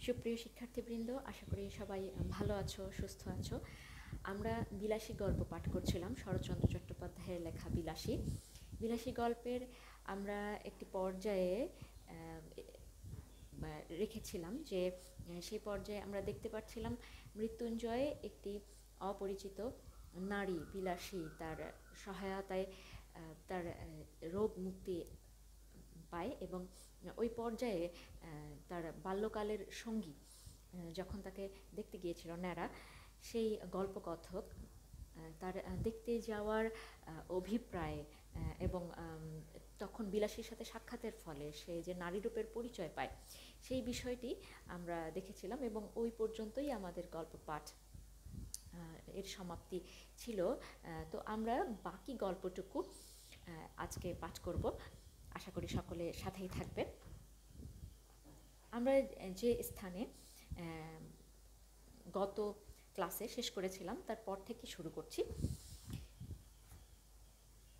সুপ্রিয় শিক্ষার্থীবৃন্দ, আশা করি সবাই ভালো আছো, সুস্থ আছো। আমরা বিলাসী গল্প পাঠ করছিলাম, শরৎচন্দ্র চট্টোপাধ্যায়ের লেখা বিলাসী। বিলাসী গল্পের আমরা একটি পর্যায়ে রেখেছিলাম যে সেই পর্যায়ে আমরা দেখতে পাচ্ছিলাম মৃত্যুঞ্জয় একটি অপরিচিত নারী বিলাসী তার সহায়তায় তার রোগ মুক্তি পায় এবং ওই পর্যায়ে তার বাল্যকালের সঙ্গী যখন তাকে দেখতে গিয়েছিল ন্যাড়া, সেই গল্পকথক তার দেখতে যাওয়ার অভিপ্রায় এবং তখন বিলাসীর সাথে সাক্ষাতের ফলে সে যে নারী রূপের পরিচয় পায় সেই বিষয়টি আমরা দেখেছিলাম এবং ওই পর্যন্তই আমাদের গল্প পাঠ এর সমাপ্তি ছিল। তো আমরা বাকি গল্পটুকু আজকে পাঠ করব, আশা করি সকলে সাথেই থাকবে। আমরা যে স্থানে গত ক্লাসে শেষ করেছিলাম তারপর থেকে শুরু করছি।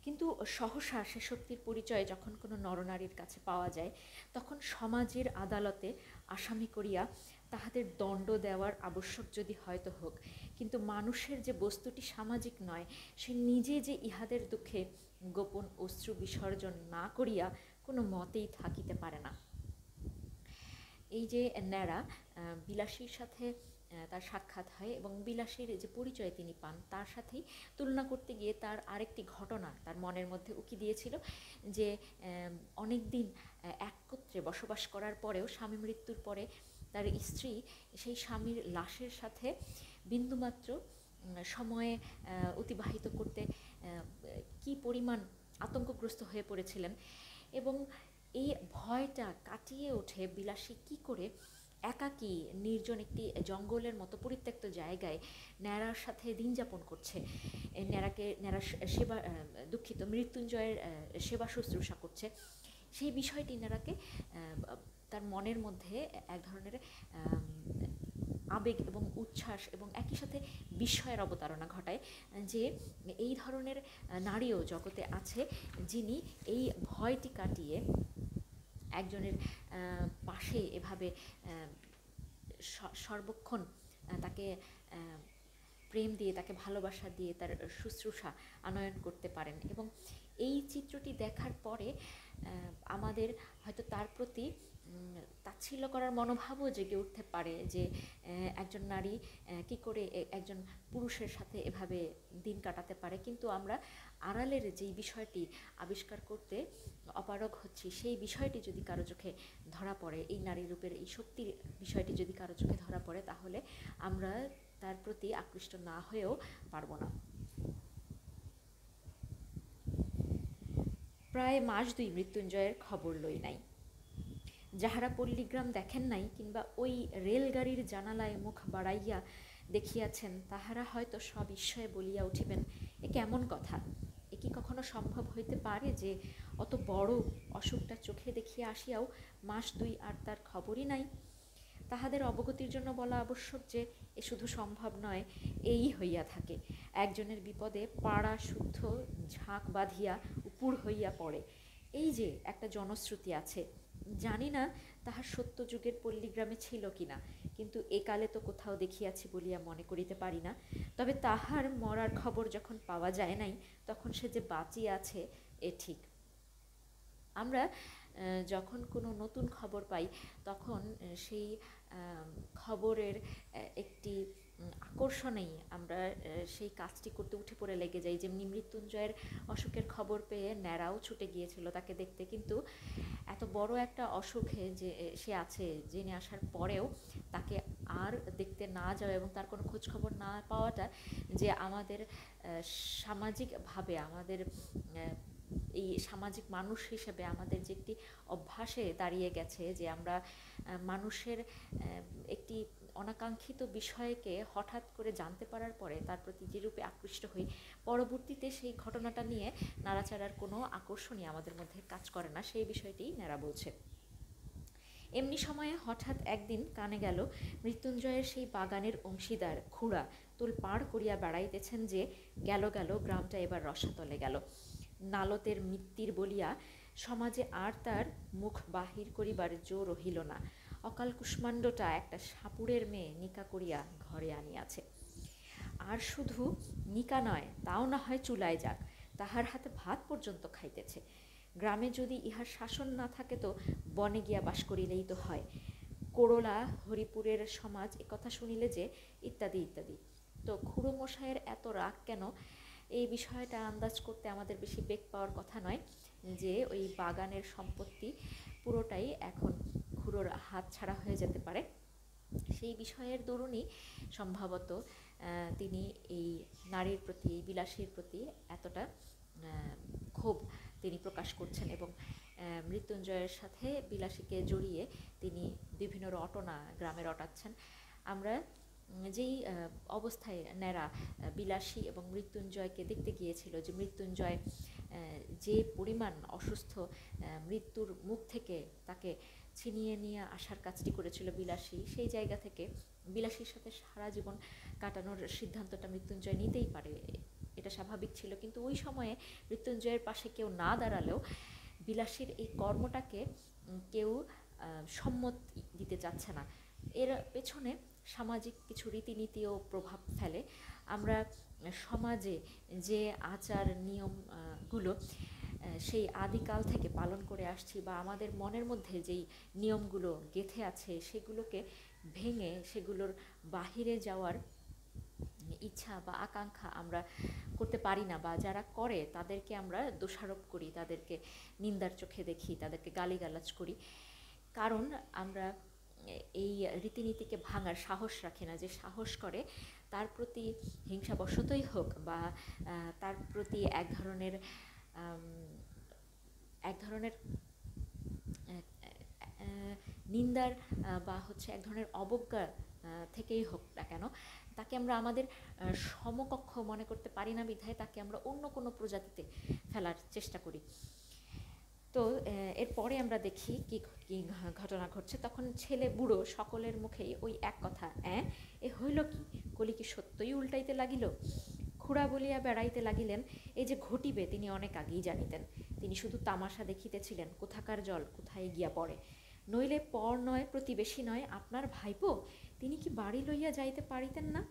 কিন্তু সহসা সে শক্তির পরিচয় যখন কোনো নরনারীর কাছে পাওয়া যায়, তখন সমাজের আদালতে আসামি করিয়া তাহাদের দণ্ড দেওয়ার আবশ্যক যদি হয়তো হোক, কিন্তু মানুষের যে বস্তুটি সামাজিক নয়, সে নিজে যে ইহাদের দুঃখে গোপন অশ্রু বিসর্জন না করিয়া কোনো মতেই থাকিতে পারে না। এই যে ন্যাড়া বিলাসীর সাথে তার সাক্ষাৎ হয় এবং বিলাসীর যে পরিচয় তিনি পান তার সাথেই তুলনা করতে গিয়ে তার আরেকটি ঘটনা তার মনের মধ্যে উকি দিয়েছিল যে অনেক দিন একত্রে বসবাস করার পরেও স্বামী মৃত্যুর পরে তার স্ত্রী সেই স্বামীর লাশের সাথে বিন্দুমাত্র সময়ে অতিবাহিত করতে কি পরিমাণ আতঙ্কগ্রস্ত হয়ে পড়েছিলেন এবং এই ভয়টা কাটিয়ে ওঠে বিলাসী কি করে একাকী নির্জন একটি জঙ্গলের মতো পরিত্যক্ত জায়গায় ন্যাড়ার সাথে দিন যাপন করছে, ন্যাড়া সেবা মৃত্যুঞ্জয়ের সেবা শুশ্রূষা করছে। সেই বিষয়টি ন্যাড়াকে তার মনের মধ্যে এক ধরনের আবেগ এবং উচ্ছ্বাস এবং একই সাথে বিস্ময়ের অবতারণা ঘটায় যে এই ধরনের নারীও জগতে আছে যিনি এই ভয়টি কাটিয়ে একজনের পাশে এভাবে সর্বক্ষণ তাকে প্রেম দিয়ে, তাকে ভালোবাসা দিয়ে তার শুশ্রূষা আনয়ন করতে পারেন। এবং এই চিত্রটি দেখার পরে আমাদের হয়তো তার প্রতি তাচ্ছিল্য করার মনোভাবও জেগে উঠতে পারে যে একজন নারী কি করে একজন পুরুষের সাথে এভাবে দিন কাটাতে পারে। কিন্তু আমরা আড়ালের যেই বিষয়টি আবিষ্কার করতে অপারগ হচ্ছি, সেই বিষয়টি যদি কারো চোখে ধরা পড়ে, এই নারী রূপের এই শক্তির বিষয়টি যদি কারো চোখে ধরা পড়ে, তাহলে আমরা তার প্রতি আকৃষ্ট না হয়েও পারবো না। প্রায় মাস 2 মৃত্যুঞ্জয়ের খবর লই নাই। যাহারা পল্লীগ্রাম দেখেন নাই কিংবা ওই রেলগাড়ির জানালায় মুখ বাড়াইয়া দেখিয়াছেন, তাহারা হয়তো সবিস্ময়ে বলিয়া উঠিবেন, এ কেমন কথা? এ কি কখনো সম্ভব হইতে পারে যে অত বড় অসুখটা চোখে দেখিয়া আসিয়াও মাস 2 আর তার খবরই নাই? তাহাদের অবগতির জন্য বলা আবশ্যক যে এ শুধু সম্ভব নয়, এই হইয়া থাকে। একজনের বিপদে পাড়া শুদ্ধ ঝাঁক বাঁধিয়া উপুর হইয়া পড়ে, এই যে একটা জনশ্রুতি আছে। জানি না তাহার সত্য যুগের পল্লীগ্রামে ছিল কিনা, কিন্তু একালে তো কোথাও দেখিয়াছি বলিয়া মনে করিতে পারি না। তবে তাহার মরার খবর যখন পাওয়া যায় নাই, তখন সে যে বাঁচিয়া আছে এ ঠিক। আমরা যখন কোনো নতুন খবর পাই, তখন সেই খবরের একটি আকর্ষণেই আমরা সেই কাজটি করতে উঠে পড়ে লেগে যাই। যেমনি মৃত্যুঞ্জয়ের অসুখের খবর পেয়ে ন্যাড়াও ছুটে গিয়েছিল তাকে দেখতে, কিন্তু এত বড় একটা অসুখে যে সে আছে জেনে আসার পরেও তাকে আর দেখতে না যাওয়া এবং তার কোনো খোঁজখবর না পাওয়াটা যে আমাদের সামাজিকভাবে, আমাদের এই সামাজিক মানুষ হিসেবে আমাদের যে একটি অভ্যাসে দাঁড়িয়ে গেছে যে আমরা মানুষের একটি অনাকাঙ্ক্ষিত বিষয়কে হঠাৎ করে জানতে পারার পরে তার প্রতি যে রূপে আকৃষ্ট হই, পরবর্তীতে সেই ঘটনাটা নিয়ে নাড়াচাড়ার কোনো আকর্ষণই আমাদের মধ্যে কাজ করে না, সেই বিষয়টি ন্যাড়া বলছে। এমনি সময়ে হঠাৎ একদিন কানে গেল মৃত্যুঞ্জয়ের সেই বাগানের অংশীদার খুড়া তোলপাড় করিয়া বেড়াইতেছেন যে গেল গ্রামটা এবার রসাতলে গেল। নালতের মিত্তির বলিয়া সমাজে আর তার মুখ বাহির করিবার জো রহিল না। অকাল কুষ্মাণ্ডটা একটা সাপুড়ের মেয়ে নিকা করিয়া ঘরে আনিয়াছে। আর শুধু নিকা নয়, তাও না হয় চুলায় যাক, তাহার হাতে ভাত পর্যন্ত খাইতেছে। গ্রামে যদি ইহার শাসন না থাকে তো বনে গিয়া বাস করিলেই তো হয়। কোরলা হরিপুরের সমাজ একথা শুনিলে যে, ইত্যাদি ইত্যাদি। তো খুড়ো মশাইয়ের এত রাগ কেন, এই বিষয়টা আন্দাজ করতে আমাদের বেশি বেগ পাওয়ার কথা নয় যে ওই বাগানের সম্পত্তি পুরোটাই এখন খুড়োর হাত ছাড়া হয়ে যেতে পারে। সেই বিষয়ের দরুনই সম্ভবত তিনি এই নারীর প্রতি, এই বিলাসীর প্রতি এতটা ক্ষোভ তিনি প্রকাশ করছেন এবং মৃত্যুঞ্জয়ের সাথে বিলাসীকে জড়িয়ে তিনি বিভিন্ন রটনা গ্রামে রটাচ্ছেন। আমরা যেই অবস্থায় ন্যাড়া বিলাসী এবং মৃত্যুঞ্জয়কে দেখতে গিয়েছিল, যে মৃত্যুঞ্জয় যে পরিমাণ অসুস্থ, মৃত্যুর মুখ থেকে তাকে ছিনিয়ে নিয়ে আসার কাজটি করেছিল বিলাসী, সেই জায়গা থেকে বিলাসীর সাথে সারা জীবন কাটানোর সিদ্ধান্তটা মৃত্যুঞ্জয় নিতেই পারে, এটা স্বাভাবিক ছিল। কিন্তু ওই সময়ে মৃত্যুঞ্জয়ের পাশে কেউ না দাঁড়ালেও বিলাসীর এই কর্মটাকে কেউ সম্মত দিতে চাচ্ছে না। এর পেছনে সামাজিক কিছু রীতিনীতিও প্রভাব ফেলে। আমরা সমাজে যে আচার নিয়মগুলো সেই আদিকাল থেকে পালন করে আসছি, বা আমাদের মনের মধ্যে যেই নিয়মগুলো গেঁথে আছে, সেগুলোকে ভেঙে সেগুলোর বাহিরে যাওয়ার ইচ্ছা বা আকাঙ্ক্ষা আমরা করতে পারি না, বা যারা করে তাদেরকে আমরা দোষারোপ করি, তাদেরকে নিন্দার চোখে দেখি, তাদেরকে গালিগালাজ করি, কারণ আমরা এই রীতিনীতিকে ভাঙার সাহস রাখি না। যে সাহস করে তার প্রতি হিংসাবশতই হোক বা তার প্রতি এক ধরনের নিন্দার বা হচ্ছে এক ধরনের অবজ্ঞা থেকেই হোক না কেন, তাকে আমরা আমাদের সমকক্ষ মনে করতে পারি না বিধায় তাকে আমরা অন্য কোনো প্রজাতিতে ফেলার চেষ্টা করি। তো এরপরে আমরা দেখি কি ঘটনা ঘটছে। তখন ছেলে বুড়ো সকলের মুখেই ওই এক কথা, এ হইল কি, কলি কি সত্যই উল্টাইতে লাগিল? খুড়া বলিয়া বেড়াইতে লাগিলেন। এই যে ঘটিবে তিনি অনেক আগেই জানিতেন। তিনি শুধু তামাশা দেখিতেছিলেন, কোথাকার জল কোথায় গিয়া পড়ে। নইলে পর নয়, প্রতিবেশী নয়, আপনার ভাইপো, তিনি কি বাড়ি লইয়া যাইতে পারিতেন না?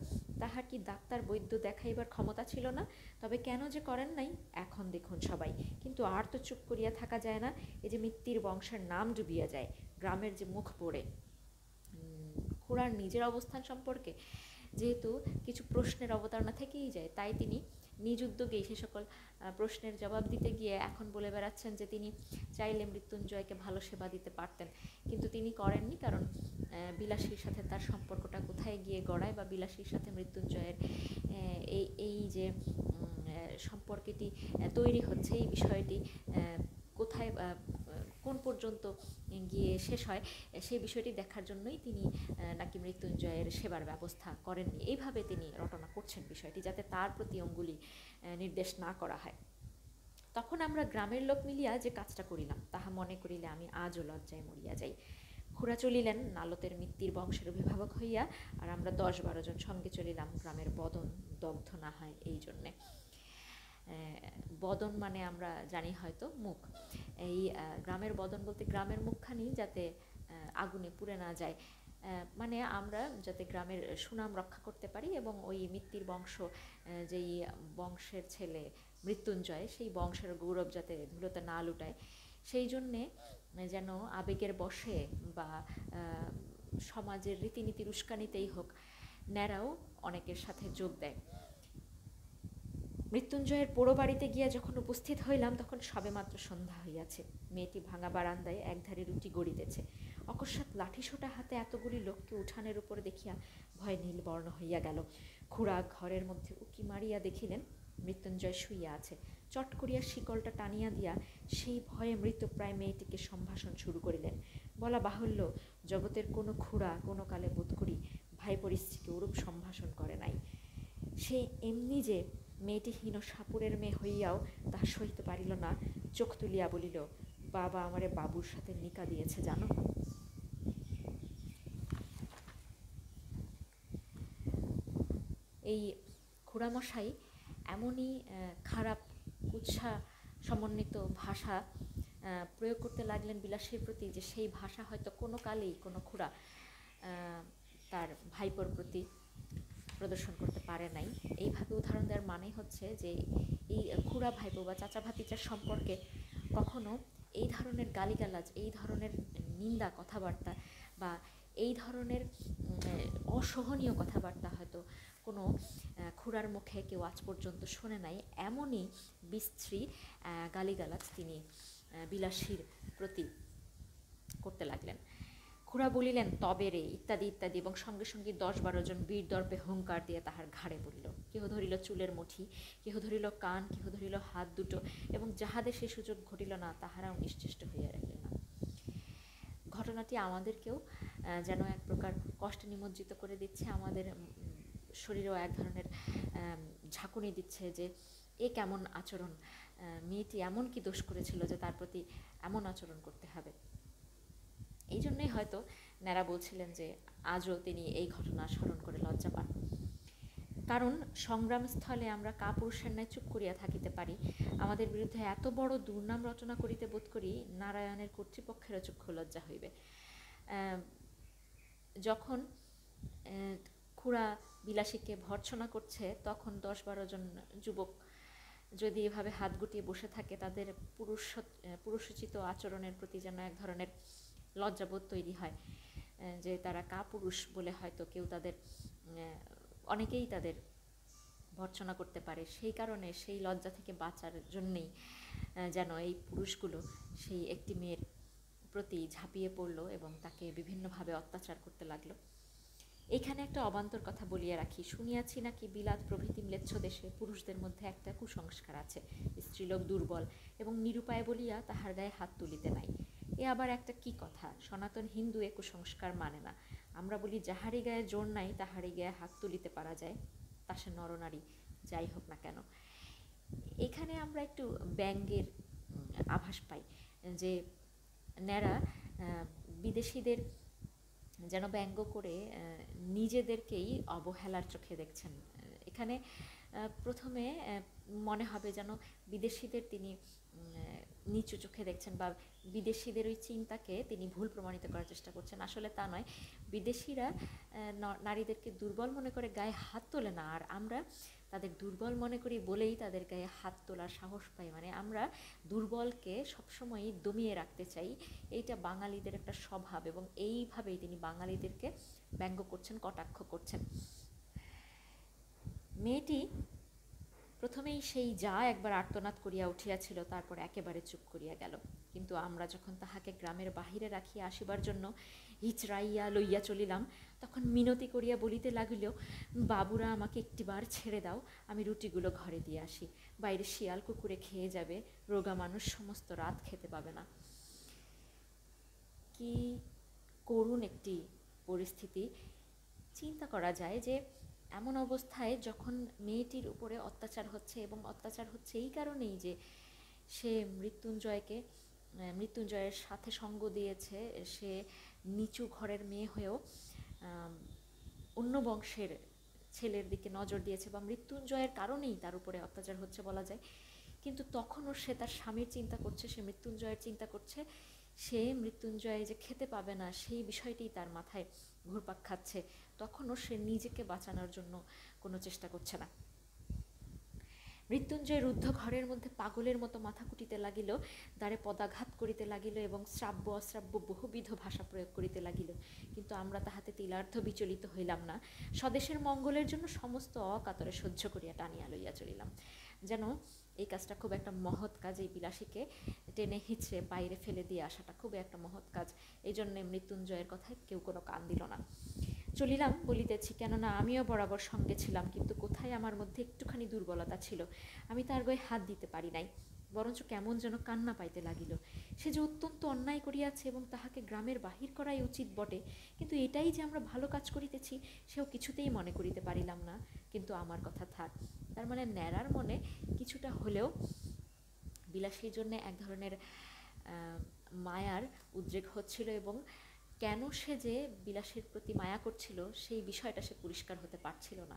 তাহার কি ডাক্তার বৈদ্য দেখাইবার ক্ষমতা ছিল না? তবে কেন যে করেন নাই এখন দেখুন সবাই। কিন্তু আর তো চুপ করিয়া থাকা যায় না, এই যে মিত্তির বংশের নাম ডুবিয়া যায়, গ্রামের যে মুখ পড়ে। খুড়ার নিজের অবস্থান সম্পর্কে যেহেতু কিছু প্রশ্নের অবতারণা থেকেই যায়, তাই তিনি নিজ উদ্যোগেই সে সকল প্রশ্নের জবাব দিতে গিয়ে এখন বলে বেড়াচ্ছেন যে তিনি চাইলে মৃত্যুঞ্জয়কে ভালো সেবা দিতে পারতেন, কিন্তু তিনি করেননি, কারণ বিলাসীর সাথে তার সম্পর্কটা কোথায় গিয়ে গড়ায়, বা বিলাসীর সাথে মৃত্যুঞ্জয়ের এই যে সম্পর্কটি তৈরি হচ্ছে, এই বিষয়টি কোথায় কোন পর্যন্ত গিয়ে শেষ হয়, সেই বিষয়টি দেখার জন্যই তিনি নাকি মৃত্যুঞ্জয়ের সেবার ব্যবস্থা করেননি। এইভাবে তিনি রটনা করছেন বিষয়টি, যাতে তার প্রতি অঙ্গুলি নির্দেশ না করা হয়। তখন আমরা গ্রামের লোক মিলিয়া যে কাজটা করিলাম, তাহা মনে করিলে আমি আজও লজ্জায় মরিয়া যাই। খুড়া চলিলেন নালতের মিত্তির বংশের অভিভাবক হইয়া, আর আমরা 10-12 জন সঙ্গে চলিলাম গ্রামের বদন দগ্ধ না হয় এই জন্যে। বদন মানে আমরা জানি হয়তো মুখ। এই গ্রামের বদন বলতে গ্রামের মুখখানি যাতে আগুনে পুড়ে না যায়, মানে আমরা যাতে গ্রামের সুনাম রক্ষা করতে পারি, এবং ওই মিত্তির বংশ, যেই বংশের ছেলে মৃত্যুঞ্জয়, সেই বংশের গৌরব যাতে ধুলোতে না লুটায়, সেই জন্যে যেন আবেগের বশে বা সমাজের রীতিনীতির উস্কানিতেই হোক, ন্যাড়াও অনেকের সাথে যোগ দেয়। মৃত্যুঞ্জয়ের পোড়ো বাড়িতে গিয়া যখন উপস্থিত হইলাম, তখন সবেমাত্র সন্ধ্যা হইয়াছে। মেয়েটি ভাঙা বারান্দায় একধারে রুটি গড়িতেছে। অকস্মাৎ লাঠিসোঁটা হাতে এতগুলি লোককে উঠানের উপর দেখিয়া ভয়ে নীলবর্ণ হইয়া গেল। খুড়া ঘরের মধ্যে উকি মারিয়া দেখিলেন মৃত্যুঞ্জয় শুইয়া আছে। চট করিয়া শিকলটা টানিয়া দিয়া সেই ভয়ে মৃতপ্রায় মেয়েটিকে সম্ভাষণ শুরু করিলেন। বলা বাহুল্য, জগতের কোনো খুড়া কোনো কালে বোধ করি ভাইপোর স্ত্রীকে ওরূপ সম্ভাষণ করে নাই। সে এমনি যে মেয়েটি হীন সাপুরের মেয়ে হইয়াও তাহা সহিতে পারিল না। চোখ তুলিয়া বলিল, বাবা আমারে বাবুর সাথে নিকা দিয়েছে জানো। এই খুড়ামশাই এমনই খারাপ কুৎসা সমন্বিত ভাষা প্রয়োগ করতে লাগলেন বিলাসীর প্রতি, যে সেই ভাষা হয়তো কোনো কালেই কোনো খুড়া তার ভাইপোর প্রতি প্রদর্শন করতে পারে নাই। এইভাবে উদাহরণ দেওয়ার মানেই হচ্ছে যে এই খুড়া ভাইপো বা চাচা ভাতিজার সম্পর্কে কখনো এই ধরনের গালিগালাজ, এই ধরনের নিন্দা কথাবার্তা বা এই ধরনের অসহনীয় কথাবার্তা হয়তো কোনো খুড়ার মুখে কেউ আজ পর্যন্ত শোনে নাই। এমনই বিশ্রী গালিগালাজ তিনি বিলাসীর প্রতি করতে লাগলেন। খুড়া বলিলেন, তবে রে, ইত্যাদি ইত্যাদি, এবং সঙ্গে সঙ্গে 10-12 জন বীর দর্পে হুঙ্কার দিয়ে তাহার ঘাড়ে পড়িল। কেহ ধরিল চুলের মুঠি, কেহ ধরিল কান, কেহ ধরিল হাত দুটো, এবং যাহাদের সে সুযোগ ঘটিল না তাহারাও নিশ্চেষ্ট হইয়া রহিল না। ঘটনাটি আমাদেরকেও যেন এক প্রকার কষ্টে নিমজ্জিত করে দিচ্ছে, আমাদের শরীরেও এক ধরনের ঝাঁকুনি দিচ্ছে যে এ কেমন আচরণ, মেয়েটি এমন কি দোষ করেছিল যে তার প্রতি এমন আচরণ করতে হবে। এই জন্যই হয়তো ন্যাড়া বলছিলেন যে আজও তিনি এই ঘটনা স্মরণ করে লজ্জা পান। কারণ সংগ্রামস্থলে আমরা কাপুরুষের ন্যায় চুপ করিয়া থাকিতে পারি, আমাদের বিরুদ্ধে এত বড় দুর্নাম রচনা করিতে বোধ করি নারায়ণের কর্তৃপক্ষেরও চক্ষু লজ্জা হইবে। যখন খুড়া বিলাসীকে ভর্ৎসনা করছে, তখন 10-12 জন যুবক যদি এভাবে হাত গুটিয়ে বসে থাকে, তাদের পুরুষোচিত আচরণের প্রতি যেন এক ধরনের লজ্জাবোধ তৈরি হয়, যে তারা কাপুরুষ বলে হয়তো কেউ তাদের, অনেকেই তাদের ভর্ৎসনা করতে পারে। সেই কারণে সেই লজ্জা থেকে বাঁচার জন্যেই যেন এই পুরুষগুলো সেই একটি মেয়ের প্রতি ঝাঁপিয়ে পড়লো এবং তাকে বিভিন্নভাবে অত্যাচার করতে লাগলো। এইখানে একটা অবান্তর কথা বলিয়া রাখি, শুনিয়াছি নাকি বিলাত প্রভৃতি ম্লেচ্ছ দেশে পুরুষদের মধ্যে একটা কুসংস্কার আছে, স্ত্রীলোক দুর্বল এবং নিরুপায় বলিয়া তাহার গায়ে হাত তুলিতে নাই। এ আবার একটা কি কথা? সনাতন হিন্দু এ কুসংস্কার মানে না। আমরা বলি, যাহারি গায়ে জোর নাই তাহারি গায়ে হাত তুলিতে পারা যায়, তা সে নরনারী যাই হোক না কেন। এখানে আমরা একটু ব্যঙ্গের আভাস পাই, যে ন্যাড়া বিদেশিদের যেন ব্যঙ্গ করে নিজেদেরকেই অবহেলার চোখে দেখছেন। এখানে প্রথমে মনে হবে যেন বিদেশিদের তিনি নিচু চোখে দেখছেন, বা বিদেশিদের ওই চিন্তাকে তিনি ভুল প্রমাণিত করার চেষ্টা করছেন। আসলে তা নয়, বিদেশিরা নারীদেরকে দুর্বল মনে করে গায়ে হাত তোলে না, আর আমরা তাদের দুর্বল মনে করি বলেই তাদের গায়ে হাত তোলার সাহস পাই। মানে আমরা দুর্বলকে সবসময়ই দমিয়ে রাখতে চাই, এইটা বাঙালিদের একটা স্বভাব, এবং এইভাবেই তিনি বাঙালিদেরকে ব্যঙ্গ করছেন, কটাক্ষ করছেন। মেয়েটি প্রথমেই সেই যা একবার আর্তনাদ করিয়া উঠিয়াছিল, তারপর একেবারে চুপ করিয়া গেল। কিন্তু আমরা যখন তাহাকে গ্রামের বাহিরে রাখিয়া আসিবার জন্য হিচড়াইয়া লইয়া চলিলাম, তখন মিনতি করিয়া বলিতে লাগিল, বাবুরা আমাকে একটিবার ছেড়ে দাও, আমি রুটিগুলো ঘরে দিয়ে আসি, বাইরে শিয়াল কুকুরে খেয়ে যাবে, রোগা মানুষ সমস্ত রাত খেতে পাবে না। কি করুণ একটি পরিস্থিতি। চিন্তা করা যায় যে এমন অবস্থায় যখন মেয়েটির উপরে অত্যাচার হচ্ছে, এবং অত্যাচার হচ্ছে এই কারণেই যে সে মৃত্যুঞ্জয়ের সাথে সঙ্গ দিয়েছে, সে নিচু ঘরের মেয়ে হয়েও অন্য বংশের ছেলের দিকে নজর দিয়েছে, বা মৃত্যুঞ্জয়ের কারণেই তার উপরে অত্যাচার হচ্ছে বলা যায়। কিন্তু তখনও সে তার স্বামীর চিন্তা করছে, সে মৃত্যুঞ্জয়ের চিন্তা করছে, সে মৃত্যুঞ্জয় যে খেতে পাবে না সেই বিষয়টি তার মাথায় ঘুরপাক খাচ্ছে। তখনও সে নিজেকে বাঁচানোর জন্য কোনো চেষ্টা করছে না। মৃত্যুঞ্জয় রুদ্ধ ঘরের মধ্যে পাগলের মতো মাথা কুটিতে লাগিল, দ্বারে পদাঘাত করিতে লাগিল এবং শ্রাব্য অশ্রাব্য বহুবিধ ভাষা প্রয়োগ করিতে লাগিল। কিন্তু আমরা তাহাতে তিলার্ধ বিচলিত হইলাম না, স্বদেশের মঙ্গলের জন্য সমস্ত অকাতরে সহ্য করিয়া টানিয়া লইয়া চলিলাম। যেন এই কাজটা খুব একটা মহৎ কাজ, এই বিলাসীকে টেনে হিঁচড়ে বাইরে ফেলে দিয়ে আসাটা খুবই একটা মহৎ কাজ। এই জন্যে মৃত্যুঞ্জয়ের কথায় কেউ কোনো কান দিল না। চলিলাম বলিতেছি, কেননা আমিও বরাবর সঙ্গে ছিলাম, কিন্তু কোথায় আমার মধ্যে একটুখানি দুর্বলতা ছিল, আমি তার গায়ে হাত দিতে পারি নাই, বরঞ্চ কেমন যেন কান্না পাইতে লাগিল। সে যে অত্যন্ত অন্যায় করিয়াছে এবং তাহাকে গ্রামের বাহির করাই উচিত বটে, কিন্তু এটাই যে আমরা ভালো কাজ করিতেছি সেও কিছুতেই মনে করিতে পারিলাম না। কিন্তু আমার কথা থাক। তার মানে ন্যাড়ার মনে কিছুটা হলেও বিলাসীর জন্য এক ধরনের মায়ার উদ্রেক হচ্ছিল, এবং কেন সে যে বিলাসীর প্রতি মায়া করছিল সেই বিষয়টা সে পরিষ্কার হতে পারছিল না।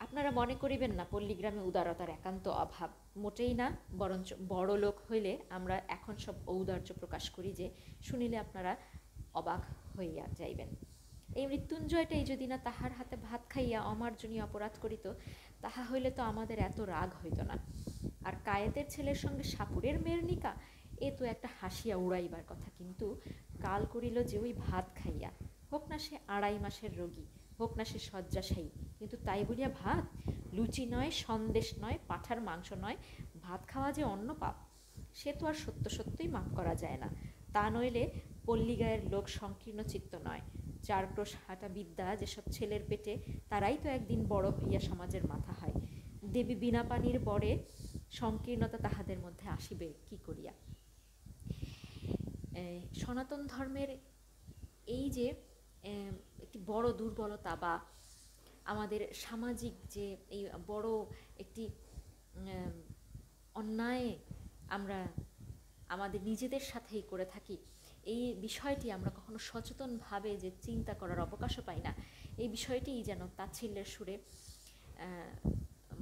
আপনারা মনে করিবেন না পল্লীগ্রামে উদারতার একান্ত অভাব, মোটেই না। বরঞ্চ বড় লোক হইলে আমরা এখন সব ঔদার্য প্রকাশ করি যে শুনিলে আপনারা অবাক হইয়া যাইবেন। এই মৃত্যুঞ্জয়টাই যদি না তাহার হাতে ভাত খাইয়া অমার্জনীয় অপরাধ করিত, তাহা হইলে তো আমাদের এত রাগ হইত না। আর কায়েতের ছেলের সঙ্গে সাপুরের মেয়ের নিকা, এ তো একটা হাসিয়া উড়াইবার কথা। কিন্তু কাল করিল যে ওই ভাত খাইয়া, হোক না সে 2.5 মাসের রোগী, হোক না সে শয্যাশায়ী, কিন্তু তাই বলিয়া ভাত, লুচি নয়, সন্দেশ নয়, পাঁঠার মাংস নয়, ভাত খাওয়া যে অন্য পাপ, সে তো আর সত্য সত্যই মাপ করা যায় না। তা নইলে পল্লীগায়ের লোক সংকীর্ণ চিত্ত নয়। 4 ক্রোশ হাঁটা বিদ্যা যেসব ছেলের পেটে, তারাই তো একদিন বড় হইয়া সমাজের মাথা হয়। দেবী বিনা পানির বরে সংকীর্ণতা তাহাদের মধ্যে আসিবে কি করিয়া? সনাতন ধর্মের এই যে একটি বড় দুর্বলতা, বা আমাদের সামাজিক যে এই বড় একটি অন্যায় আমরা আমাদের নিজেদের সাথেই করে থাকি, এই বিষয়টি আমরা কখনো সচেতনভাবে যে চিন্তা করার অবকাশও পাই না। এই বিষয়টিই যেন তাচ্ছিল্যের সুরে,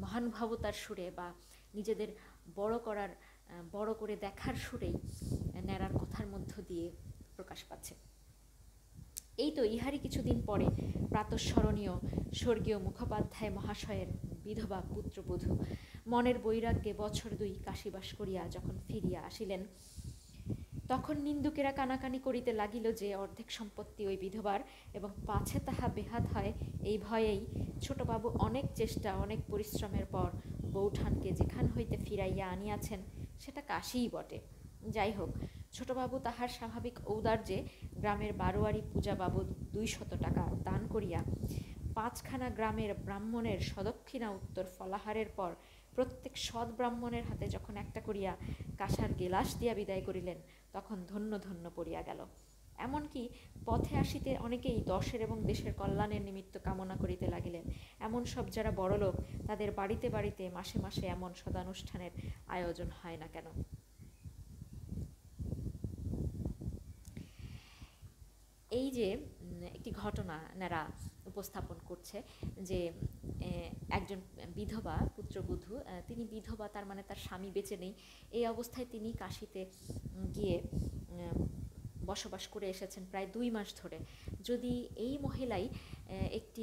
মহানুভবতার সুরে, বা নিজেদের বড় করার, বড় করে দেখার সুরেই ন্যাড়ার কথার মধ্য দিয়ে প্রকাশ পাচ্ছে। এই তো ইহারই কিছুদিন পরে প্রাতঃস্মরণীয় স্বর্গীয় মুখোপাধ্যায় মহাশয়ের বিধবা পুত্রবধূ মনের বৈরাগ্যে বছর 2 কাশীবাস করিয়া যখন ফিরিয়া আসিলেন, তখন নিন্দুকেরা কানাকানি করিতে লাগিল যে অর্ধেক সম্পত্তি ওই বিধবার, এবং পাছে তাহা বেহাত হয় এই ভয়েই ছোটবাবু অনেক চেষ্টা অনেক পরিশ্রমের পর বৌঠানকে যেখান হইতে ফিরাইয়া আনিয়াছেন সেটা কাশীই বটে। যাই হোক, ছোটবাবু তাহার স্বাভাবিক ঔদার্যে গ্রামের বারোয়ারি পূজা বাবদ 200 টাকা দান করিয়া 5খানা গ্রামের ব্রাহ্মণের সদক্ষিণা উত্তর ফলাহারের পর প্রত্যেক সৎ ব্রাহ্মণের হাতে যখন একটা করিয়া কাঁসার গেলাস দিয়া বিদায় করিলেন, তখন ধন্য ধন্য পড়িয়া গেল। এমনকি পথে আসিতে অনেকেই দশের এবং দেশের কল্যাণের নিমিত্ত কামনা করিতে লাগিলেন। এমন সব যারা বড়লোক, তাদের বাড়িতে বাড়িতে মাসে মাসে এমন সদানুষ্ঠানের আয়োজন হয় না কেন? এই যে একটি ঘটনা নেরা উপস্থাপন করছে যে একজন বিধবা পুত্রবধূ, তিনি বিধবা, তার মানে তার স্বামী বেঁচে নেই। এই অবস্থায় তিনি কাশীতে গিয়ে বসবাস করে এসেছেন প্রায় 2 মাস ধরে। যদি এই মহিলাই একটি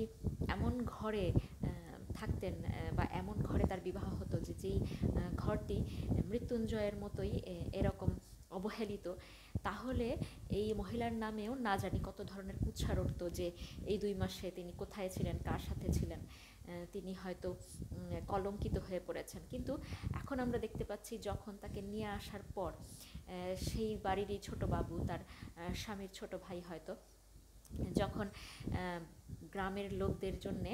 এমন ঘরে থাকতেন, বা এমন ঘরে তার বিবাহ হতো যেই ঘরটি মৃত্যুঞ্জয়ের মতোই এরকম অবহেলিত, তাহলে এই মহিলার নামেও না জানি কত ধরনের কুৎসা উঠত যে এই 2 মাসে তিনি কোথায় ছিলেন, কার সাথে ছিলেন, তিনি হয়তো কলঙ্কিত হয়ে পড়েছেন। কিন্তু এখন আমরা দেখতে পাচ্ছি যখন তাকে নিয়ে আসার পর সেই বাড়িরই ছোট বাবু, তার স্বামীর ছোট ভাই হয়তো, যখন গ্রামের লোকদের জন্যে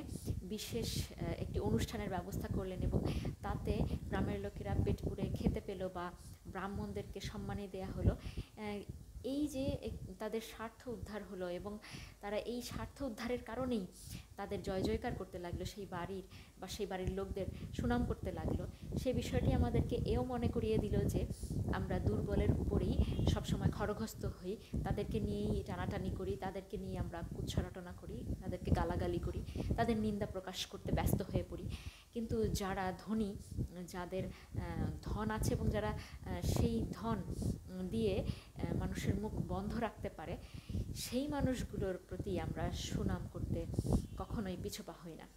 বিশেষ একটি অনুষ্ঠানের ব্যবস্থা করলেন এবং তাতে গ্রামের লোকেরা পেট পুরে খেতে পেল বা ব্রাহ্মণদেরকে সম্মানী দেয়া হলো, এই যে তাদের স্বার্থ উদ্ধার হলো এবং তারা এই স্বার্থ উদ্ধারের কারণেই তাদের জয় জয়কার করতে লাগলো, সেই বাড়ির বা সেই বাড়ির লোকদের সুনাম করতে লাগলো। সে বিষয়টি আমাদেরকে এও মনে করিয়ে দিল যে আমরা দুর্বলের উপরেই সবসময় খড়গহস্ত হই, তাদেরকে নিয়েই টানাটানি করি, তাদেরকে নিয়ে আমরা কুৎসা করি, তাদেরকে গালাগালি করি, তাদের নিন্দা প্রকাশ করতে ব্যস্ত হয়ে পড়ি। কিন্তু যারা ধনী, যাদের ধন আছে এবং যারা সেই ধন দিয়ে মানুষের মুখ বন্ধ রাখতে পারে, সেই মানুষগুলোর প্রতি আমরা সুনাম করতে কখনোই পিছপা হই না।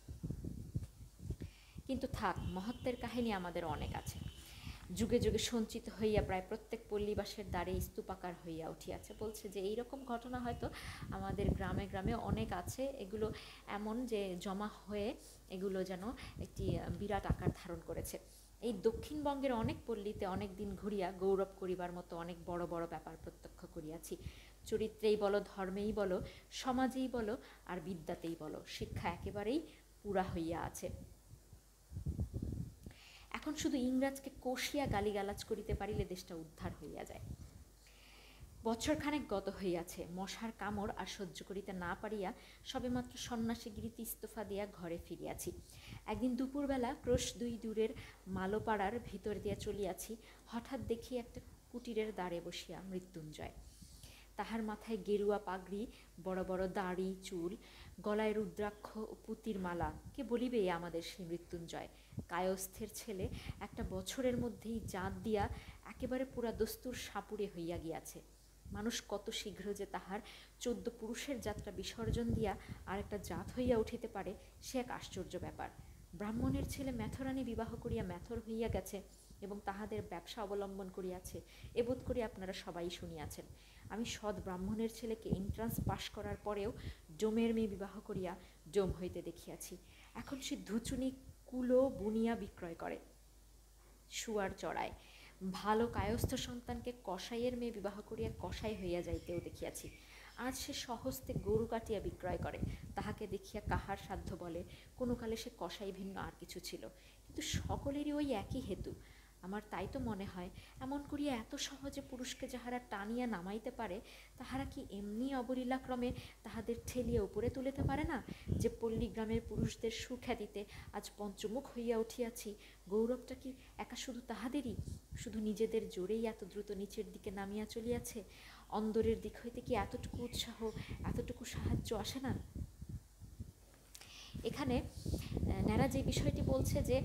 কিন্তু থাক, মহত্বের কাহিনী আমাদের অনেক আছে, যুগে যুগে সঞ্চিত হইয়া প্রায় প্রত্যেক পল্লীবাসের দ্বারে স্তূপাকার হইয়া উঠিয়াছে। বলছে যে এইরকম ঘটনা হয়তো আমাদের গ্রামে গ্রামে অনেক আছে, এগুলো এমন যে জমা হয়ে এগুলো যেন একটি বিরাট আকার ধারণ করেছে। এই দক্ষিণবঙ্গের অনেক পল্লীতে অনেক দিন ঘুরিয়া গৌরব করিবার মতো অনেক বড় বড় ব্যাপার প্রত্যক্ষ করিয়াছি। চরিত্রেই বলো, ধর্মেই বলো, সমাজেই বলো, আর বিদ্যাতেই বলো, শিক্ষা একেবারেই পুরা হইয়া আছে। এখন শুধু ইংরাজকে কষিয়া গালিগালাজ করিতে পারিলে দেশটা উদ্ধার হইয়া যায়। বছরখানেক গত হইয়াছে, মশার কামড় আর সহ্য করিতে না পারিয়া সবেমাত্র সন্ন্যাসীগিরিতে ইস্তফা দিয়া ঘরে ফিরিয়াছি। একদিন দুপুরবেলা ক্রোশ 2 দূরের মালোপাড়ার ভিতর দিয়া চলিয়াছি, হঠাৎ দেখি একটা কুটিরের দ্বারে বসিয়া মৃত্যুঞ্জয়। তাহার মাথায় গেরুয়া পাগড়ি, বড় বড় দাড়ি চুল, গলায় রুদ্রাক্ষ ও পুতির মালা। কে বলিবে আমাদের সেই মৃত্যুঞ্জয়? কায়স্থের ছেলে, একটা বছরের মধ্যেই জাত দিয়া একেবারে পুরা দস্তুর সাপুড়ে হইয়া গিয়াছে। মানুষ কত শীঘ্র যে তাহার 14 পুরুষের যাত্রা বিসর্জন দিয়া আর একটা জাত হইয়া উঠিতে পারে, সে এক আশ্চর্য ব্যাপার। ব্রাহ্মণের ছেলে ম্যাথরানি বিবাহ করিয়া ম্যাথর হইয়া গেছে এবং তাহাদের ব্যবসা অবলম্বন করিয়াছে, এ বোধ করি আপনারা সবাই শুনিয়াছেন। আমি সৎ ব্রাহ্মণের ছেলেকে এন্ট্রান্স পাশ করার পরেও ডোমের মেয়ে বিবাহ করিয়া ডোম হইতে দেখিয়াছি। এখন সে ধুচুনি কুলো বুনিয়া বিক্রয় করে, শুয়ার চড়ায়। ভালো কায়স্থ সন্তানকে কসাইয়ের মেয়ে বিবাহ করিয়া কসাই হইয়া যাইতেও দেখিয়াছি। আজ সে স্বহস্তে গরু কাটিয়া বিক্রয় করে, তাহাকে দেখিয়া কাহার সাধ্য বলে কোনো কালে সে কসাই ভিন্ন আর কিছু ছিল। কিন্তু সকলেরই ওই একই হেতু। আমার তাই তো মনে হয়, এমন করিয়া এত সহজে পুরুষকে যাহারা টানিয়া নামাইতে পারে, তাহারা কি এমনি অবলীলাক্রমে তাহাদের ঠেলিয়া উপরে তুলিতে পারে না? যে পল্লীগ্রামের পুরুষদের সুখ্যাতিতে আজ পঞ্চমুখ হইয়া উঠিয়াছি, গৌরবটা কি একা শুধু তাহাদেরই? শুধু নিজেদের জোরেই এত দ্রুত নিচের দিকে নামিয়া চলিয়াছে? অন্দরের দিক হইতে কি এতটুকু উৎসাহ, এতটুকু সাহায্য আসে না? এখানে ন্যাড়া যে বিষয়টি বলছে যে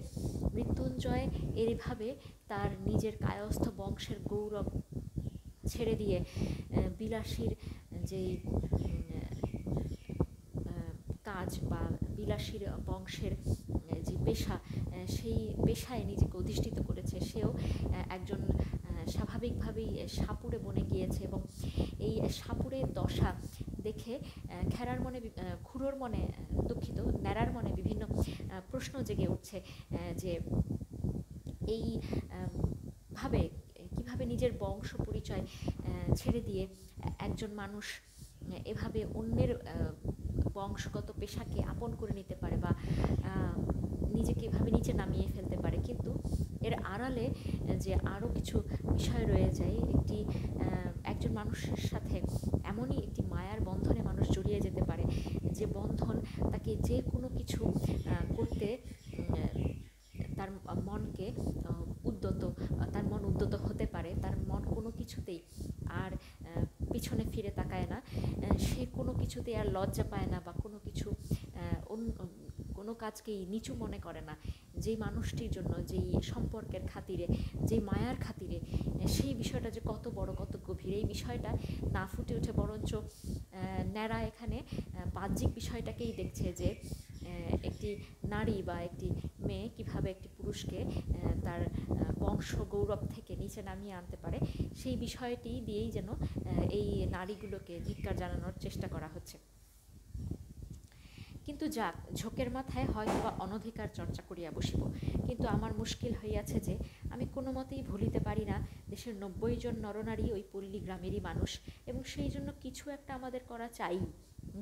মৃত্যুঞ্জয় এইভাবে তার নিজের কায়স্থ বংশের গৌরব ছেড়ে দিয়ে বিলাসীর যেই কাজ বা বিলাসীর বংশের যে পেশা, সেই পেশায় নিজেকে অধিষ্ঠিত করেছে। সেও একজন স্বাভাবিকভাবেই সাপুড়ে বনে গিয়েছে এবং এই সাপুড়ের দশা দেখে খুড়োর মনে দুঃখিত ন্যাড়ার মনে বিভিন্ন প্রশ্ন জেগে উঠছে যে এই ভাবে কিভাবে নিজের বংশ পরিচয় ছেড়ে দিয়ে একজন মানুষ এভাবে অন্যের বংশগত পেশাকে আপন করে নিতে পারে বা নিজেকে এভাবে নিচে নামিয়ে ফেলতে পারে। কিন্তু এর আড়ালে যে আরও কিছু বিষয় রয়ে যায়, একজন মানুষের সাথে এমনই একটি মায়ার বন্ধনে মানুষ জড়িয়ে যেতে পারে যে বন্ধন তাকে যে কোনো কিছু করতে তার মনকে তার মন উদ্যত হতে পারে। তার মন কোনো কিছুতেই আর পিছনে ফিরে তাকায় না, সে কোনো কিছুতেই আর লজ্জা পায় না বা কোনো কাজকেই নিচু মনে করে না। যেই মানুষটির জন্য, যেই সম্পর্কের খাতিরে, যেই মায়ার খাতিরে, সেই বিষয়টা যে কত বড়, কত গভীর, এই বিষয়টা না ফুটে ওঠে। বরঞ্চ ন্যাড়া এখানে বাহ্যিক বিষয়টাকেই দেখছে যে একটি নারী বা একটি মেয়ে কিভাবে একটি পুরুষকে তার বংশ গৌরব থেকে নিচে নামিয়ে আনতে পারে, সেই বিষয়টি দিয়েই যেন এই নারীগুলোকে ধিক্কার জানানোর চেষ্টা করা হচ্ছে। কিন্তু যাক, ঝোঁকের মাথায় হয়তো বা অনধিকার চর্চা করিয়া বসিব, কিন্তু আমার মুশকিল হইয়াছে যে আমি কোনো মতেই ভুলিতে পারি না দেশের 90 জন নরনারী ওই পল্লী গ্রামেরই মানুষ, এবং সেই জন্য কিছু একটা আমাদের করা চাই।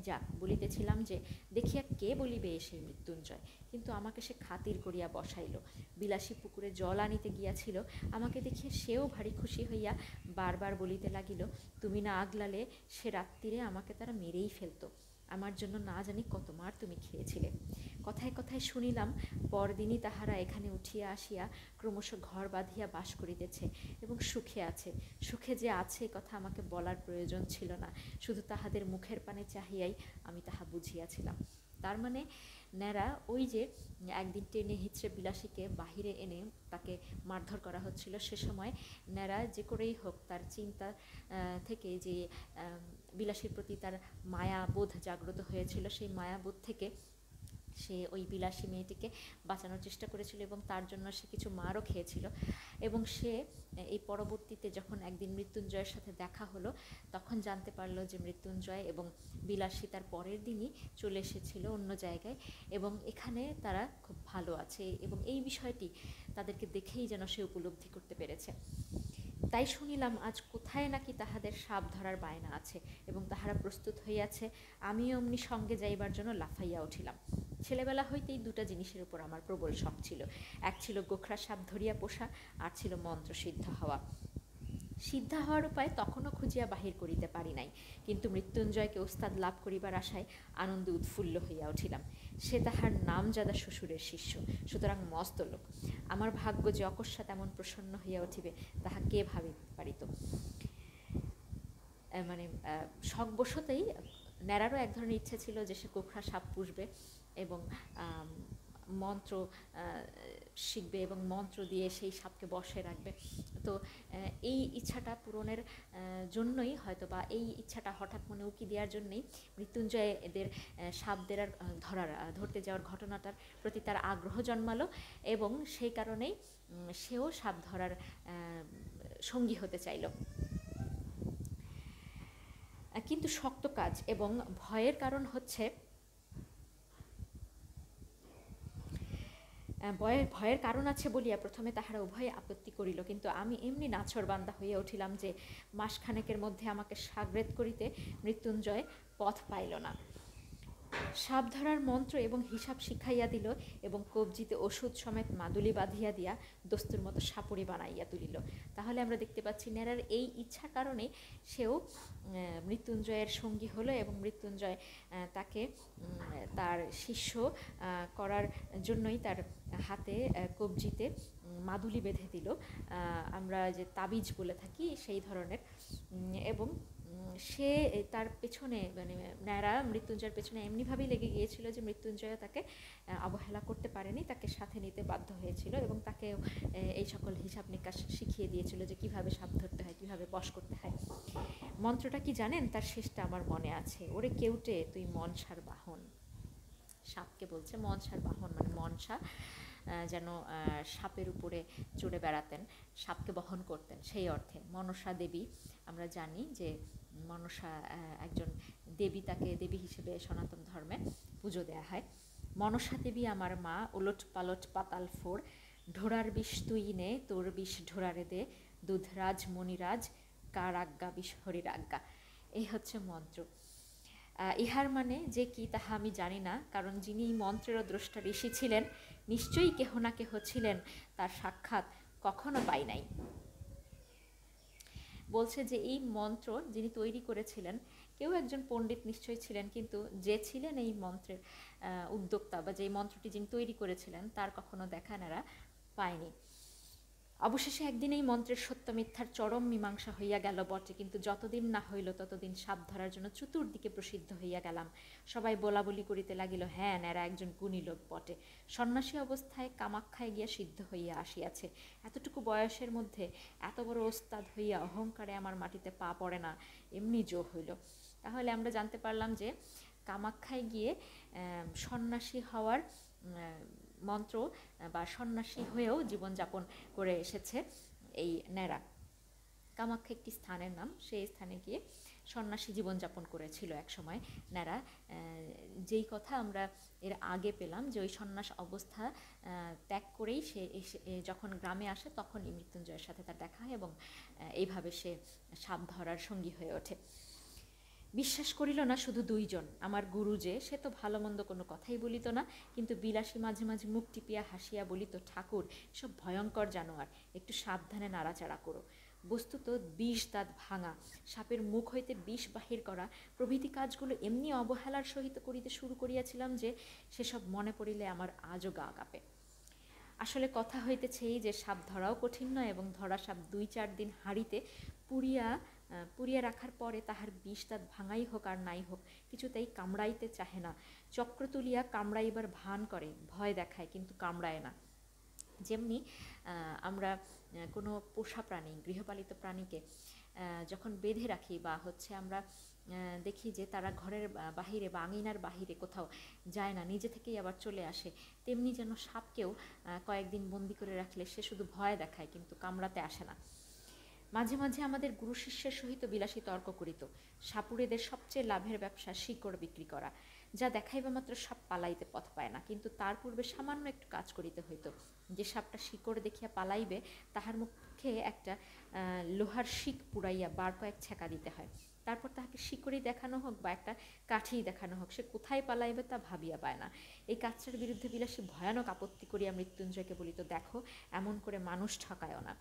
যাক, বলিতেছিলাম যে দেখিয়া কে বলিবে সেই মৃত্যুঞ্জয়, কিন্তু আমাকে সে খাতির করিয়া বসাইল। বিলাসী পুকুরে জল আনিতে গিয়াছিল, আমাকে দেখিয়া সেও ভারী খুশি হইয়া বারবার বলিতে লাগিল, তুমি না আগলালে সে রাত্রিরে আমাকে তারা মেরেই ফেলত। আমার জন্য না জানি কত মার তুমি খেয়েছিলে। কথায় কথায় শুনিলাম পরদিনই তাহারা এখানে উঠিয়া আসিয়া ক্রমশ ঘর বাঁধিয়া বাস করিতেছে এবং সুখে আছে। সুখে যে আছে কথা আমাকে বলার প্রয়োজন ছিল না, শুধু তাহাদের মুখের পানে চাহিয়াই আমি তাহা বুঝিয়াছিলাম। তার মানে ন্যাড়া ওই যে একদিন টেনে হিচড়ে বিলাসীকে বাহিরে এনে তাকে মারধর করা হচ্ছিল, সে সময় ন্যাড়া যে করেই হোক তার চিন্তা থেকে যে বিলাসীর প্রতি তার মায়াবোধ জাগ্রত হয়েছিল, সেই মায়াবোধ থেকে সে ওই বিলাসী মেয়েটিকে বাঁচানোর চেষ্টা করেছিল এবং তার জন্য সে কিছু মারও খেয়েছিল। এবং সে এই পরবর্তীতে যখন একদিন মৃত্যুঞ্জয়ের সাথে দেখা হলো, তখন জানতে পারলো যে মৃত্যুঞ্জয় এবং বিলাসী তার পরের দিনই চলে এসেছিল অন্য জায়গায় এবং এখানে তারা খুব ভালো আছে, এবং এই বিষয়টি তাদেরকে দেখেই যেন সে উপলব্ধি করতে পেরেছে। তাই শুনিলাম আজ কোথায় নাকি তাহাদের সাপ ধরার বায়না আছে এবং তাহারা প্রস্তুত হইয়াছে। আমিও অমনি সঙ্গে যাইবার জন্য লাফাইয়া উঠিলাম। ছেলেবেলা হইতেই দুটা জিনিসের উপর আমার প্রবল শখ ছিল, এক ছিল গোখরা সাপ ধরিয়া পোষা, আর ছিল মন্ত্র সিদ্ধ হওয়া। সিদ্ধা হওয়ার উপায় তখনও খুঁজিয়া বাহির করিতে পারি নাই, কিন্তু মৃত্যুঞ্জয়কে ওস্তাদ লাভ করিবার আশায় আনন্দে উৎফুল্ল হইয়া উঠিলাম। সে তাহার নামজাদা শ্বশুরের শিষ্য, সুতরাং মস্ত লোক। আমার ভাগ্য যে অকস্মাৎ এমন প্রসন্ন হইয়া উঠিবে তাহা কে ভাবিতে পারিত। মানে শখবশতেই ন্যাড়ারও এক ধরনের ইচ্ছে ছিল যে সে কোকড়া সাপ পুষবে এবং মন্ত্র শিখবে এবং মন্ত্র দিয়ে সেই সাপকে বশে রাখবে। তো এই ইচ্ছাটা পূরণের জন্যই হয়তো, বা এই ইচ্ছাটা হঠাৎ মনে উকি দেওয়ার জন্যই মৃত্যুঞ্জয় এদের সাপদের আর ধরতে যাওয়ার ঘটনাটার প্রতি তার আগ্রহ জন্মালো, এবং সেই কারণেই সেও সাপ ধরার সঙ্গী হতে চাইল। কিন্তু শক্ত কাজ এবং ভয়ের কারণ হচ্ছে, ভয়ের কারণ আছে বলিয়া প্রথমে তাহারা উভয়ে আপত্তি করিল, কিন্তু আমি এমনি নাছরবান্দা হইয়া উঠিলাম যে মাসখানেকের মধ্যে আমাকে সাগরেদ করিতে মৃত্যুঞ্জয় পথ পাইল না। সাপ ধরার মন্ত্র এবং হিসাব শিখাইয়া দিল এবং কবজিতে ওষুধ সমেত মাদুলি বাঁধিয়া দিয়া দস্তুর মতো সাপুড়ি বানাইয়া তুলিল। তাহলে আমরা দেখতে পাচ্ছি ন্যাড়ার এই ইচ্ছার কারণে সেও মৃত্যুঞ্জয়ের সঙ্গী হলো এবং মৃত্যুঞ্জয় তাকে তার শিষ্য করার জন্যই তার হাতে কবজিতে মাদুলি বেঁধে দিল, আমরা যে তাবিজ বলে থাকি সেই ধরনের। এবং সে তার পেছনে, মানে ন্যাড়া মৃত্যুঞ্জয়ের পেছনে এমনিভাবেই লেগে গিয়েছিল যে মৃত্যুঞ্জয় তাকে অবহেলা করতে পারেনি, তাকে সাথে নিতে বাধ্য হয়েছিল এবং তাকে এই সকল হিসাব নিকাশ শিখিয়ে দিয়েছিল যে কিভাবে সাপ ধরতে হয়, কিভাবে বশ করতে হয়। মন্ত্রটা কি জানেন? তার শেষটা আমার মনে আছে, ওরে কেউটে তুই মনসার বাহন। সাপকে বলছে মনসার বাহন, মানে মনসা যেন সাপের উপরে চড়ে বেড়াতেন, সাপকে বহন করতেন, সেই অর্থে মনসা দেবী। আমরা জানি যে মনসা একজন দেবী, তাকে দেবী হিসেবে সনাতন ধর্মে পুজো দেয়া হয়। মনসা দেবী আমার মা, ওলট পালট পাতাল ফোর, ঢোড়ার বিষ তুই নে, তোর বিষ ঢোড়ারে দে, দুধরাজ মণিরাজ, কার আজ্ঞা বিষ হরির আজ্ঞা। এই হচ্ছে মন্ত্র। ইহার মানে যে কি তাহা আমি জানি না, কারণ যিনি মন্ত্রেরও দ্রষ্টা ঋষি ছিলেন নিশ্চয়ই কেহ না কেহ ছিলেন, তার সাক্ষাৎ কখনো পাই নাই। বলছে যে এই মন্ত্র যিনি তৈরি করেছিলেন কেউ একজন পণ্ডিত নিশ্চয়ই ছিলেন, কিন্তু যে ছিলেন এই মন্ত্রের উদ্যোক্তা বা যে মন্ত্রটি যিনি তৈরি করেছিলেন তার কখনো দেখা নেরা পায়নি। অবশেষে একদিন এই মন্ত্রের সত্য মিথ্যার চরম মীমাংসা হইয়া গেল বটে, কিন্তু যতদিন না হইল ততদিন সাপ ধরার জন্য চতুর্দিকে প্রসিদ্ধ হইয়া গেলাম। সবাই বলা বলি করিতে লাগিল, হ্যাঁ ন্যাড়া একজন গুণী লোক বটে, সন্ন্যাসী অবস্থায় কামাখ্যায় গিয়া সিদ্ধ হইয়া আসিয়াছে। এতটুকু বয়সের মধ্যে এত বড় ওস্তাদ হইয়া অহংকারে আমার মাটিতে পা পড়ে না, এমনি জো হইল। তাহলে আমরা জানতে পারলাম যে কামাখ্যায় গিয়ে সন্ন্যাসী হওয়ার মন্ত্র বা সন্ন্যাসী হয়েও জীবনযাপন করে এসেছে এই ন্যাড়া। কামাখ্যা একটি স্থানের নাম, সেই স্থানে গিয়ে সন্ন্যাসী জীবনযাপন করেছিল এক সময় ন্যাড়া। যেই কথা আমরা এর আগে পেলাম যে ওই সন্ন্যাস অবস্থা ত্যাগ করেই সে যখন গ্রামে আসে তখনই মৃত্যুঞ্জয়ের সাথে তার দেখা হয় এবং এইভাবে সে সাপ ধরার সঙ্গী হয়ে ওঠে। বিশ্বাস করিল না শুধু দুইজন, আমার গুরু যে সে তো ভালো মন্দ কোনো কথাই বলিত না, কিন্তু বিলাসী মাঝে মাঝে মুখ টিপিয়া হাসিয়া বলিত, ঠাকুর সব ভয়ঙ্কর জানোয়ার, একটু সাবধানে নাড়াচাড়া করো। বস্তুত বিষ দাঁত ভাঙা, সাপের মুখ হইতে বিষ বাহির করা প্রভৃতি কাজগুলো এমনি অবহেলার সহিত করিতে শুরু করিয়াছিলাম যে সেসব মনে পড়িলে আমার আজও গা কাঁপে। আসলে কথা হইতেছে এই যে সাপ ধরাও কঠিন নয় এবং ধরা সাপ 2-4 দিন হাঁড়িতে পুড়িয়া রাখার পরে তাহার বিষ দাঁত ভাঙাই হোক আর নাই হোক কিছুতেই কামড়াইতে চাহে না, চক্র তুলিয়া কামড়াইবার ভান করে, ভয় দেখায় কিন্তু কামড়ায় না। যেমনি আমরা কোনো পোষা প্রাণী, গৃহপালিত প্রাণীকে যখন বেঁধে রাখি বা আমরা দেখি যে তারা ঘরের বাহিরে বা আঙিনার বাহিরে কোথাও যায় না, নিজে থেকেই আবার চলে আসে, তেমনি যেন সাপকেও কয়েকদিন বন্দি করে রাখলে সে শুধু ভয় দেখায় কিন্তু কামড়াতে আসে না। মাঝে মাঝে আমাদের গুরু শিষ্যের সহিত বিলাসী তর্ক করিত। সাপুড়েদের সবচেয়ে লাভের ব্যবসা শিকড় বিক্রি করা, যা দেখাইবা মাত্র সাপ পালাইতে পথ পায় না, কিন্তু তার পূর্বে সামান্য একটু কাজ করিতে হইত। যে সাপটা শিকড় দেখিয়া পালাইবে তাহার মুখে একটা লোহার শিক পুড়াইয়া বার কয়েক ছ্যাঁকা দিতে হয়, তারপর তাহাকে শিকড়ই দেখানো হোক বা একটা কাঠিই দেখানো হোক, সে কোথায় পালাইবে তা ভাবিয়া পায় না। এই কাজটার বিরুদ্ধে বিলাসী ভয়ানক আপত্তি করিয়া মৃত্যুঞ্জয়কে বলিত, দেখো এমন করে মানুষ ঠকায়ও না।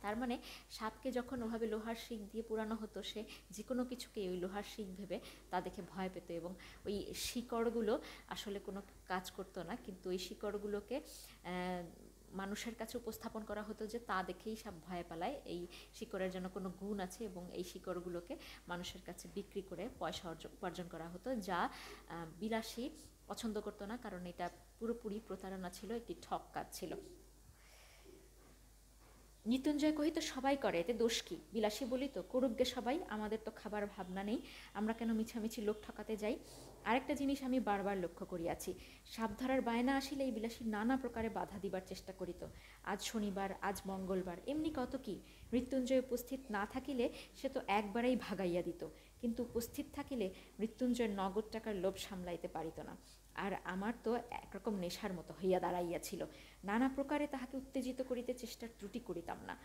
তার মানে সাপকে যখন ওভাবে লোহার শিক দিয়ে পুরানো হতো সে যে কোনো কিছুকে ওই লোহার শিক ভেবে তা দেখে ভয় পেত এবং ওই শিকড়গুলো আসলে কোনো কাজ করতো না, কিন্তু ওই শিকড়গুলোকে মানুষের কাছে উপস্থাপন করা হতো যে তা দেখেই সাপ ভয় পালায়, এই শিকড়ের জন্য কোনো গুণ আছে এবং এই শিকড়গুলোকে মানুষের কাছে বিক্রি করে পয়সা উপার্জন করা হতো, যা বিলাসী পছন্দ করতো না, কারণ এটা পুরোপুরি প্রতারণা ছিল, একটি ঠক কাজ ছিল। মৃত্যুঞ্জয় কহিত, সবাই করে, এতে দোষ কি? বিলাসী বলিত, করুকগে সবাই, আমাদের তো খাবার ভাবনা নেই, আমরা কেন মিছামিছি লোক ঠকাতে যাই? আরেকটা জিনিস আমি বারবার লক্ষ্য করিয়াছি, সাপ ধরার বায়না আসিলেই বিলাসী নানা প্রকারে বাধা দিবার চেষ্টা করিত। আজ শনিবার, আজ মঙ্গলবার, এমনি কত কি। মৃত্যুঞ্জয় উপস্থিত না থাকিলে সে তো একবারেই ভাগাইয়া দিত, কিন্তু উপস্থিত থাকিলে মৃত্যুঞ্জয়ের নগদ টাকার লোভ সামলাইতে পারিত না, আর আমার তো একরকম নেশার মতো হইয়া দাঁড়াইয়াছিল। নানা প্রকারে তাহাকে উত্তেজিত করিতে চেষ্টার ত্রুটি করিতাম না।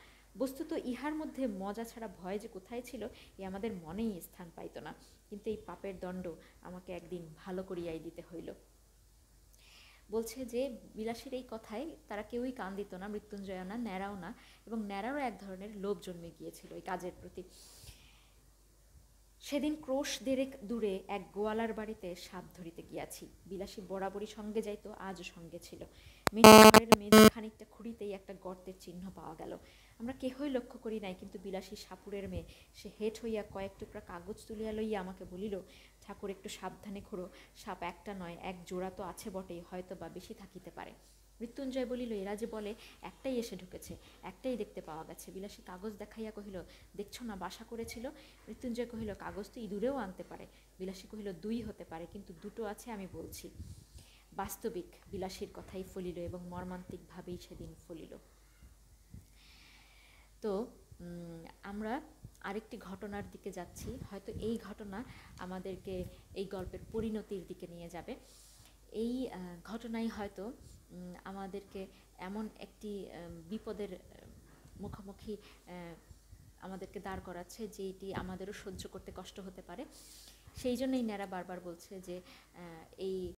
বস্তুত ইহার মধ্যে মজা ছাড়া ভয় যে কোথায় ছিল এ আমাদের মনেই স্থান পাইত না, কিন্তু এই পাপের দণ্ড আমাকে একদিন ভালো করিয়াই দিতে হইল। বলছে যে বিলাসীর এই কথায় তারা কেউই কান দিত না, মৃত্যুঞ্জয় না, ন্যাড়াও না, এবং ন্যাড়ারও এক ধরনের লোভ জন্মে গিয়েছিল এই কাজের প্রতি। সেদিন ক্রোশ দেড়েক দূরে এক গোয়ালার বাড়িতে সাপ ধরিতে গিয়াছি। বিলাসী বরাবরই সঙ্গে যাইতো, আজও সঙ্গে ছিল। মেয়ের মেঝে খানিকটা খুঁড়িতেই একটা গর্তের চিহ্ন পাওয়া গেল। আমরা কেহই লক্ষ্য করি নাই, কিন্তু বিলাসী সাপুরের মেয়ে, সে হেঁট হইয়া কয়েক টুকরা কাগজ তুলিয়া লইয়া আমাকে বলিল, ঠাকুর একটু সাবধানে খুঁড়ো, সাপ একটা নয়, এক জোড়া তো আছে বটেই, হয়তো বা বেশি থাকিতে পারে। মৃত্যুঞ্জয় বলিল, এরা যে বলে একটাই এসে ঢুকেছে, একটাই দেখতে পাওয়া গেছে। বিলাসী কাগজ দেখাইয়া কহিল, দেখছো না বাসা করেছিল? মৃত্যুঞ্জয় কহিল, কাগজ তো ইঁদুরেও আনতে পারে। বিলাসী কহিল, দুই হতে পারে, কিন্তু দুটো আছে আমি বলছি। বাস্তবিক বিলাসীর কথাই ফলিল, এবং মর্মান্তিকভাবেই সেদিন ফলিল। তো আমরা আরেকটি ঘটনার দিকে যাচ্ছি, হয়তো এই ঘটনা আমাদেরকে এই গল্পের পরিণতির দিকে নিয়ে যাবে। এই ঘটনাই হয়তো আমাদেরকে এমন একটি বিপদের মুখোমুখি আমাদেরকে দাঁড় করাচ্ছে, যেটি আমাদেরও সহ্য করতে কষ্ট হতে পারে। সেই জন্যই ন্যাড়া বারবার বলছে যে এই